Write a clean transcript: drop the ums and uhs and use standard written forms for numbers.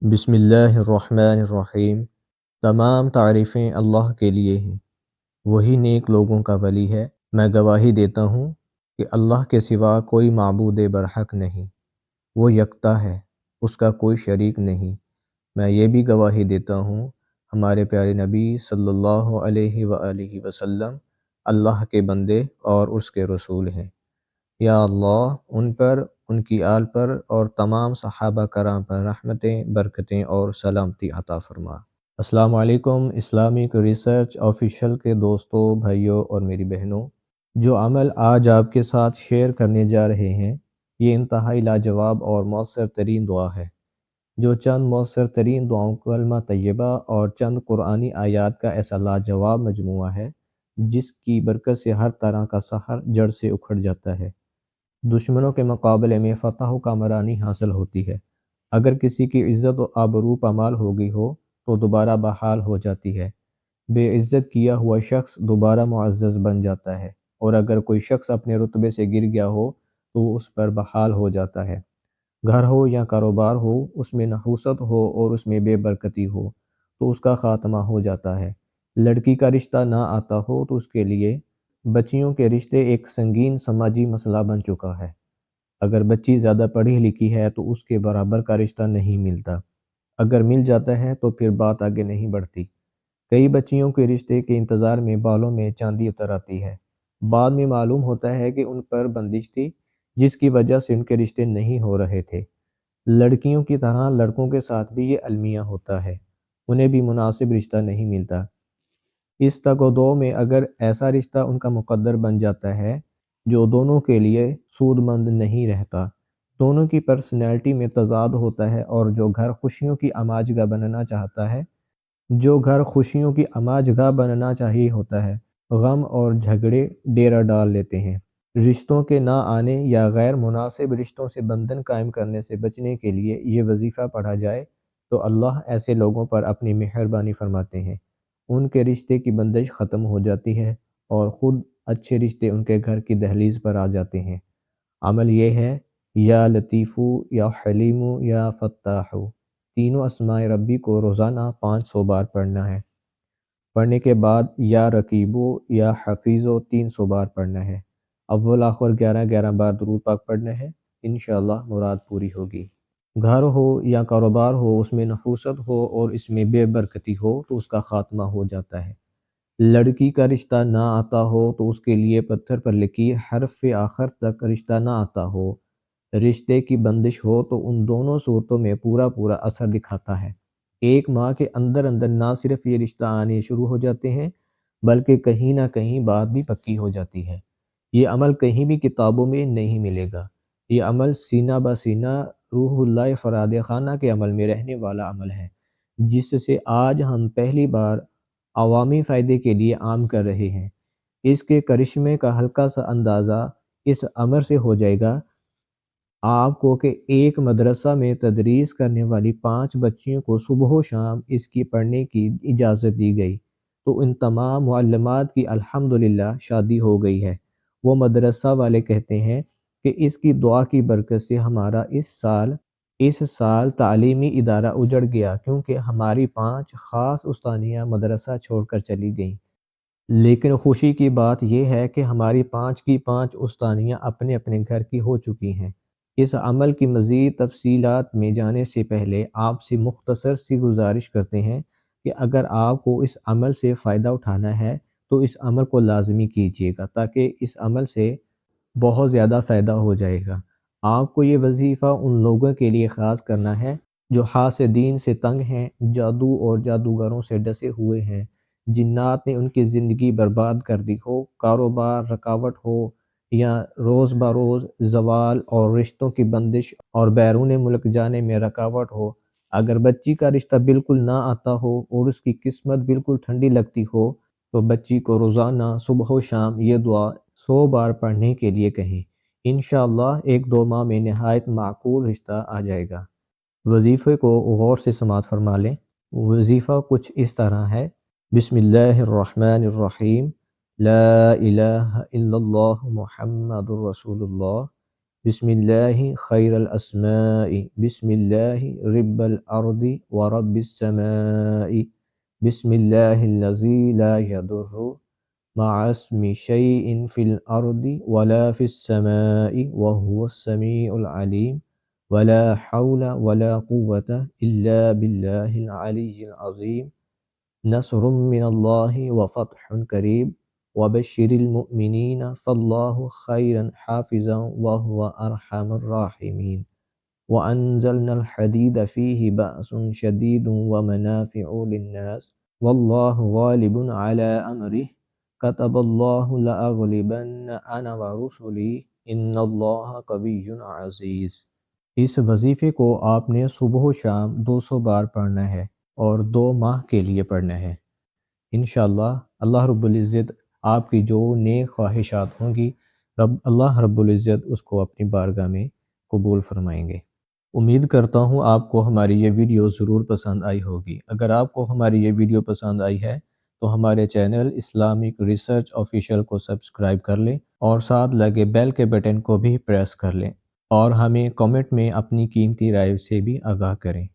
بسم اللہ الرحمن الرحیم۔ تمام تعریفیں اللہ کے لیے ہیں، وہی نیک لوگوں کا ولی ہے۔ میں گواہی دیتا ہوں کہ اللہ کے سوا کوئی معبود برحق نہیں، وہ یکتا ہے، اس کا کوئی شریک نہیں۔ میں یہ بھی گواہی دیتا ہوں ہمارے پیارے نبی صلی اللہ علیہ وآلہ وسلم اللہ کے بندے اور اس کے رسول ہیں۔ یا اللہ ان پر، ان کی آل پر اور تمام صحابہ کرام پر رحمتیں، برکتیں اور سلامتی عطا فرما۔ السلام علیکم اسلامک ریسرچ آفیشیل کے دوستوں، بھائیوں اور میری بہنوں۔ جو عمل آج آپ کے ساتھ شیئر کرنے جا رہے ہیں، یہ انتہائی لاجواب اور مؤثر ترین دعا ہے۔ جو چند مؤثر ترین دعاؤں، کلمہ طیبہ اور چند قرآنی آیات کا ایسا لاجواب مجموعہ ہے جس کی برکت سے ہر طرح کا سحر جڑ سے اکھڑ جاتا ہے، دشمنوں کے مقابلے میں فتح و کامرانی حاصل ہوتی ہے۔ اگر کسی کی عزت و آبرو پامال ہو گئی ہو تو دوبارہ بحال ہو جاتی ہے، بے عزت کیا ہوا شخص دوبارہ معزز بن جاتا ہے، اور اگر کوئی شخص اپنے رتبے سے گر گیا ہو تو وہ اس پر بحال ہو جاتا ہے۔ گھر ہو یا کاروبار ہو، اس میں نحوست ہو اور اس میں بے برکتی ہو تو اس کا خاتمہ ہو جاتا ہے۔ لڑکی کا رشتہ نہ آتا ہو تو اس کے لیے بچیوں کے رشتے ایک سنگین سماجی مسئلہ بن چکا ہے۔ اگر بچی زیادہ پڑھی لکھی ہے تو اس کے برابر کا رشتہ نہیں ملتا، اگر مل جاتا ہے تو پھر بات آگے نہیں بڑھتی۔ کئی بچیوں کے رشتے کے انتظار میں بالوں میں چاندی اتر آتی ہے، بعد میں معلوم ہوتا ہے کہ ان پر بندش تھی جس کی وجہ سے ان کے رشتے نہیں ہو رہے تھے۔ لڑکیوں کی طرح لڑکوں کے ساتھ بھی یہ المیہ ہوتا ہے، انہیں بھی مناسب رشتہ نہیں ملتا۔ اس تگ و دو میں اگر ایسا رشتہ ان کا مقدر بن جاتا ہے جو دونوں کے لیے سود مند نہیں رہتا، دونوں کی پرسنالٹی میں تضاد ہوتا ہے، اور جو گھر خوشیوں کی آماج گاہ بننا چاہتا ہے، جو گھر خوشیوں کی آماج گاہ بننا چاہیے ہوتا ہے، غم اور جھگڑے ڈیرا ڈال لیتے ہیں۔ رشتوں کے نہ آنے یا غیر مناسب رشتوں سے بندھن قائم کرنے سے بچنے کے لیے یہ وظیفہ پڑھا جائے تو اللہ ایسے لوگوں پر اپنی مہربانی فرماتے ہیں، ان کے رشتے کی بندش ختم ہو جاتی ہے اور خود اچھے رشتے ان کے گھر کی دہلیز پر آ جاتے ہیں۔ عمل یہ ہے، یا لطیفو یا حلیمو یا فتاحو، تینوں اسماء ربی کو روزانہ 500 بار پڑھنا ہے۔ پڑھنے کے بعد یا رقیبو یا حفیظو 300 بار پڑھنا ہے۔ اول آخر 11 بار درود پاک پڑھنا ہے، انشاءاللہ مراد پوری ہوگی۔ گھر ہو یا کاروبار ہو، اس میں نحوست ہو اور اس میں بے برکتی ہو تو اس کا خاتمہ ہو جاتا ہے۔ لڑکی کا رشتہ نہ آتا ہو تو اس کے لیے پتھر پر لکیر حرف آخر تک رشتہ نہ آتا ہو، رشتے کی بندش ہو تو ان دونوں صورتوں میں پورا اثر دکھاتا ہے۔ ایک ماہ کے اندر نہ صرف یہ رشتہ آنے شروع ہو جاتے ہیں بلکہ کہیں نہ کہیں بات بھی پکی ہو جاتی ہے۔ یہ عمل کہیں بھی کتابوں میں نہیں ملے گا، یہ عمل سینہ بہ سینہ روح اللہ فراد خانہ کے عمل میں رہنے والا عمل ہے، جس سے آج ہم پہلی بار عوامی فائدے کے لیے عام کر رہے ہیں۔ اس کے کرشمے کا ہلکا سا اندازہ اس امر سے ہو جائے گا آپ کو کہ ایک مدرسہ میں تدریس کرنے والی 5 بچیوں کو صبح و شام اس کی پڑھنے کی اجازت دی گئی تو ان تمام معلمات کی الحمدللہ شادی ہو گئی ہے۔ وہ مدرسہ والے کہتے ہیں کہ اس کی دعا کی برکت سے ہمارا اس سال تعلیمی ادارہ اجڑ گیا، کیونکہ ہماری 5 خاص استانیاں مدرسہ چھوڑ کر چلی گئیں۔ لیکن خوشی کی بات یہ ہے کہ ہماری 5 کی 5 استانیاں اپنے اپنے گھر کی ہو چکی ہیں۔ اس عمل کی مزید تفصیلات میں جانے سے پہلے آپ سے مختصر سی گزارش کرتے ہیں کہ اگر آپ کو اس عمل سے فائدہ اٹھانا ہے تو اس عمل کو لازمی کیجیے گا، تاکہ اس عمل سے بہت زیادہ فائدہ ہو جائے گا۔ آپ کو یہ وظیفہ ان لوگوں کے لیے خاص کرنا ہے جو حاسدین سے تنگ ہیں، جادو اور جادوگروں سے ڈسے ہوئے ہیں، جنات نے ان کی زندگی برباد کر دی ہو، کاروبار رکاوٹ ہو یا روز بروز زوال اور رشتوں کی بندش اور بیرون ملک جانے میں رکاوٹ ہو۔ اگر بچی کا رشتہ بالکل نہ آتا ہو اور اس کی قسمت بالکل ٹھنڈی لگتی ہو تو بچی کو روزانہ صبح و شام یہ دعا 100 بار پڑھنے کے لیے کہیں، انشاءاللہ 1-2 ماہ میں نہایت معقول رشتہ آ جائے گا۔ وظیفے کو غور سے سماعت فرما لیں۔ وظیفہ کچھ اس طرح ہے: بسم اللہ الرحمن الرحیم، لا الہ الا اللہ محمد رسول اللہ، بسم اللہ خیر الاسماء بسم اللہ رب الارض ورب السماء بسم اللہ الذی لا یضر مع اسم شیء فی الارض ولا فی السماء وهو السمیع العلیم ولا حول ولا قوة الا باللہ العلی العظیم نصر من اللہ وفتح قریب وبشر المؤمنین فاللہ خیرا حافظا وهو ارحم الراحمین وانزلنا الحدید فیہ بأس شدید ومنافع للناس واللہ غالب علی امرہ كتب اللہ لأغلبن انا ورسلی ان اللہ قوی عزیز۔ اس وظیفے کو آپ نے صبح و شام 200 بار پڑھنا ہے اور 2 ماہ کے لیے پڑھنا ہے۔ انشاءاللہ اللہ رب العزت آپ کی جو نیک خواہشات ہوں گی اللہ رب العزت اس کو اپنی بارگاہ میں قبول فرمائیں گے۔ امید کرتا ہوں آپ کو ہماری یہ ویڈیو ضرور پسند آئی ہوگی۔ اگر آپ کو ہماری یہ ویڈیو پسند آئی ہے تو ہمارے چینل اسلامک ریسرچ آفیشیل کو سبسکرائب کر لیں اور ساتھ لگے بیل کے بٹن کو بھی پریس کر لیں اور ہمیں کمنٹ میں اپنی قیمتی رائے سے بھی آگاہ کریں۔